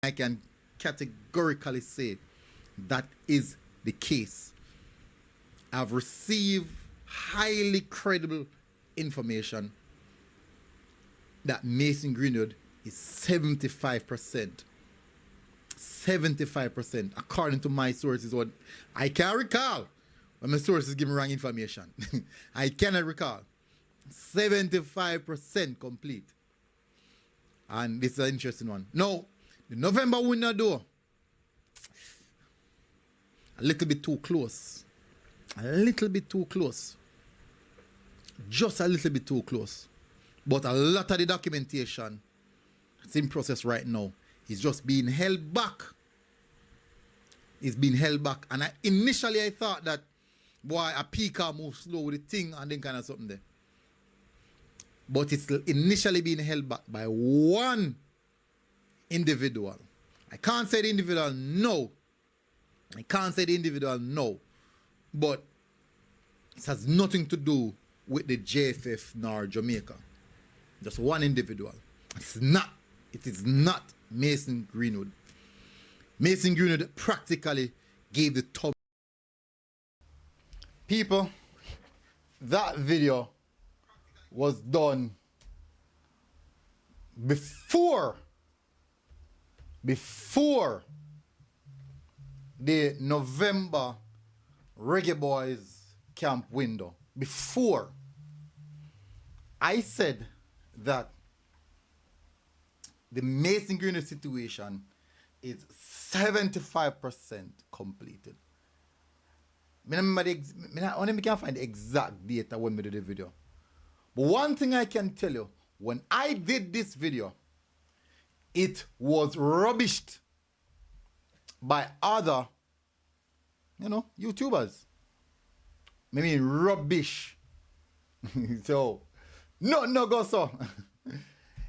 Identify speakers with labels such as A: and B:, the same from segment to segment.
A: I can categorically say that is the case. I've received highly credible information that Mason Greenwood is 75%. 75%, according to my sources. What I can't recall when my sources give me wrong information. I cannot recall. 75% complete. And this is an interesting one. Now, the November winner though, a little bit too close. A little bit too close. Just a little bit too close. But a lot of the documentation that's in process right now is just being held back. It's being held back. And initially I thought that, boy, a peaker move slow with the thing and then kind of something there. But it's initially being held back by one individual. I can't say the individual no. I can't say the individual no. But it has nothing to do with the JFF nor Jamaica. Just one individual. It is not Mason Greenwood. Mason Greenwood practically gave the top. People, that video was done before the November Reggae Boyz camp window. Before I said that the Mason Greenwood situation is 75% completed. I only can find the exact data when we did the video. But one thing I can tell you, when I did this video, it was rubbished by other, YouTubers. I mean, rubbish. So, no go so.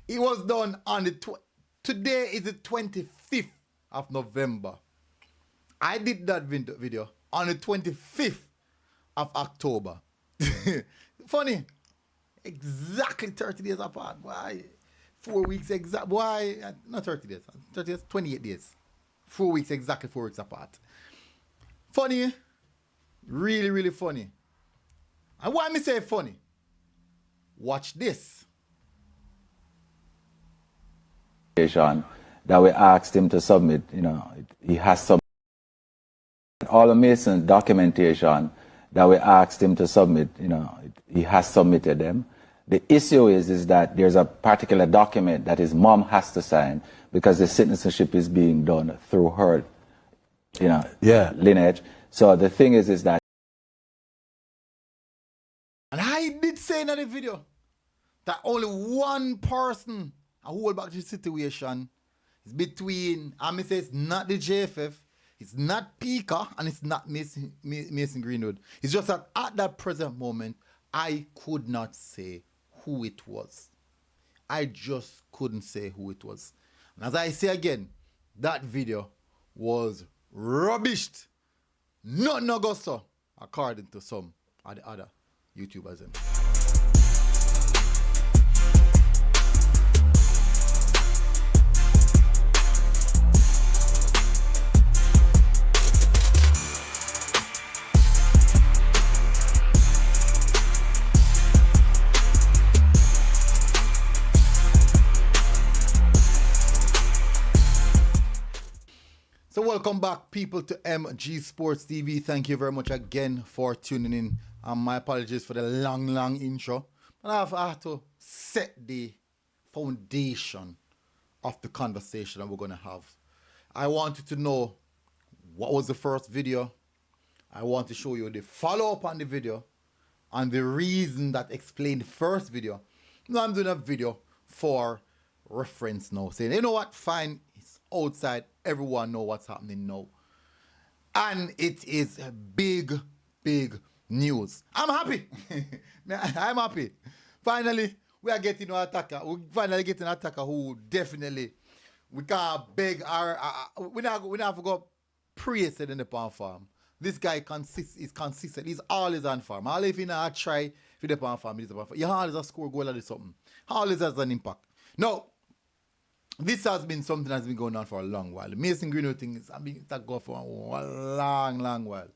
A: It was done on today is the 25th of November. I did that video on the 25th of October. Funny. Exactly 30 days apart. Why? 4 weeks exact. Why? Not 30 days. 30 days, 28 days. 4 weeks exactly 4 weeks apart. Funny. Really, really funny. And why me say funny? Watch this.
B: That we asked him to submit, he has submitted all the Mason documentation that we asked him to submit, he has submitted them. The issue is that there's a particular document that his mom has to sign because the citizenship is being done through her, lineage. So the thing is that.
A: And I did say in the video that only one person hold back the situation is between, I say it's not the JFF, it's not Pika, and it's not Mason Greenwood. It's just that at that present moment, I could not say who it was. I just couldn't say who it was. And as I say again, that video was rubbished. No go so, according to some of the other YouTubers. So welcome back, people, to MG Sports TV. Thank you very much again for tuning in. My apologies for the long intro. But I have to set the foundation of the conversation that we're going to have. I want you to know what was the first video. I want to show you the follow-up on the video and the reason that explained the first video. Now I'm doing a video for reference now, saying, you know what, fine, it's outside, everyone know what's happening now. And it is big news. I'm happy. I'm happy. Finally, we are getting an attacker. We're finally getting an attacker who definitely, we can't beg our, we not have to go praise it in the palm farm. This guy is consistent. He's always on farm. All if you not try for the palm farm, he's on farm. He always a score goal or something. Always has an impact. Now, this has been something that's been going on for a long while. The Mason Greenwood thing is, I mean, it's going for a long, long while.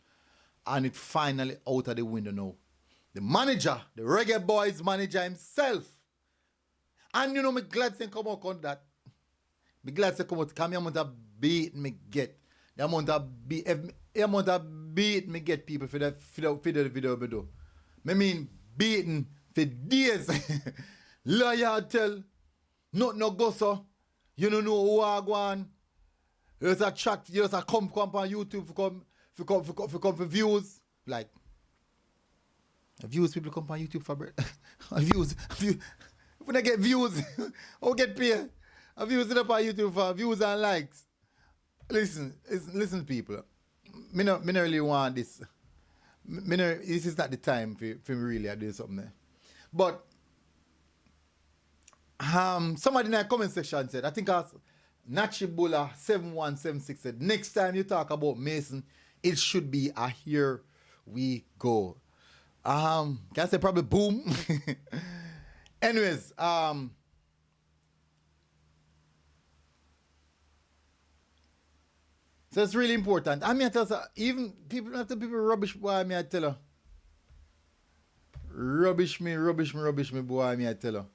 A: And it's finally out of the window now. The manager, the Reggae Boyz manager himself. And you know, me glad to come out on that. Me glad to come out, because the amount of beat me get. The amount of beat me get people for the video me do. Me mean beating for days. Lawyer tell, no go so. You don't know who I go on. There's a chat, there's a come on YouTube for come for views. Like, views people come on YouTube for bread. views. When I get views, I'll get paid. Views up on YouTube for views and likes. Listen people. Me not really want this. This is not the time for me really to do something there. But somebody in the comment section said, I think as Nachibula 7176 said, next time you talk about Mason, it should be a here we go. Can I say probably boom? Anyways, so it's really important. I mean, I tell you, even people rubbish boy, I mean, I tell you. Rubbish me, boy, I mean, I tell you.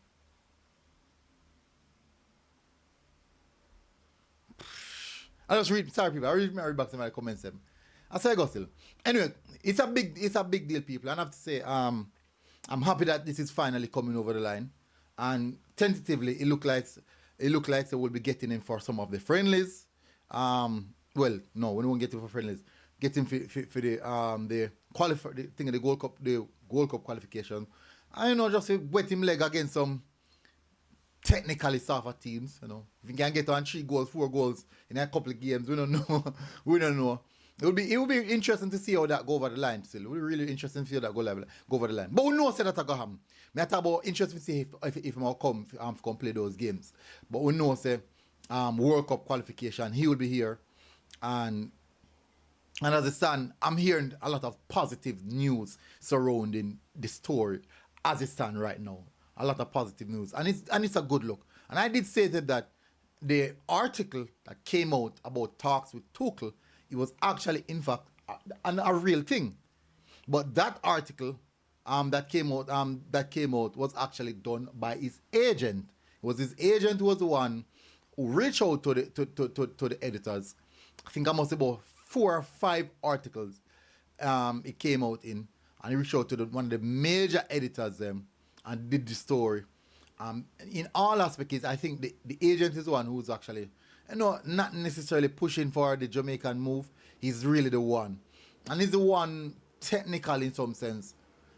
A: I just read, sorry people, I read back to my comments them. I say I go still. Anyway, it's a big deal, people. And I have to say, I'm happy that this is finally coming over the line. And tentatively, it look like they will be getting in for some of the friendlies. Well, no, we won't get him for friendlies. Get him for the thing of the Gold Cup qualification. I just wet him leg against some technically softer teams. You know, if you can get on 3 goals, 4 goals in a couple of games, we don't know. we don't know. It would be interesting to see how that go over the line. Still, it would be really interesting to see how that go over the line. But we know that that's going to happen. I talk about interesting to see if I'll come play those games. But we know say World Cup qualification, he will be here. And as a son, I'm hearing a lot of positive news surrounding the story as it stands right now. A lot of positive news. And it's a good look. And I did say that the article that came out about talks with Tuchel, it was actually, in fact, a real thing. But that article that came out was actually done by his agent. It was his agent who was the one who reached out to the editors. I think I must have about 4 or 5 articles it came out in, and he reached out to one of the major editors and did the story. In all aspects, I think the agent is the one who's actually, not necessarily pushing for the Jamaican move. He's really the one. And he's the one, technically, in some sense,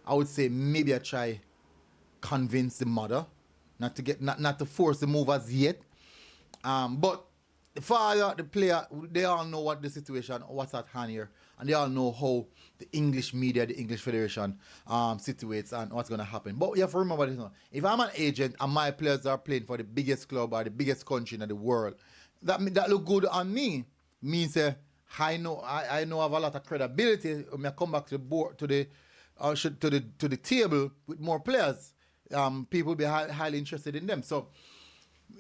A: I would say maybe I try convince the mother not to force the move as yet. But the father, the player, they all know what the situation, what's at hand here. And they all know how the English media, the English Federation situates and what's going to happen. But you have to remember this now. If I'm an agent and my players are playing for the biggest club or the biggest country in the world, that look good on me. Means I know I have a lot of credibility when I come back to the board, to the table with more players. People will be highly interested in them. So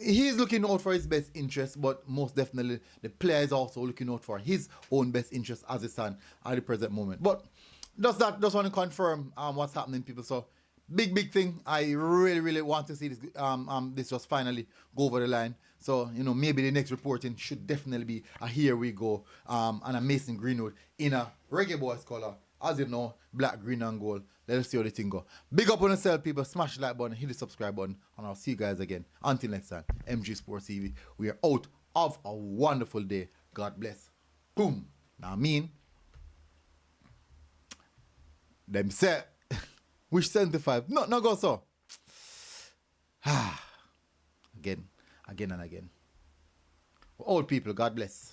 A: he's looking out for his best interest, but most definitely the player is also looking out for his own best interest as it stands at the present moment. But just want to confirm what's happening, people. So big thing. I really want to see this this just finally go over the line. So maybe the next reporting should definitely be a here we go and a Mason Greenwood in a Reggae Boyz color. As you know, black, green, and gold. Let us see how the thing go. Big up on yourself, people. Smash the like button, hit the subscribe button, and I'll see you guys again. Until next time, MG Sports TV. We are out of a wonderful day. God bless. Boom. Now I mean, them say, which 75? No go so. Again and again. Old people, God bless.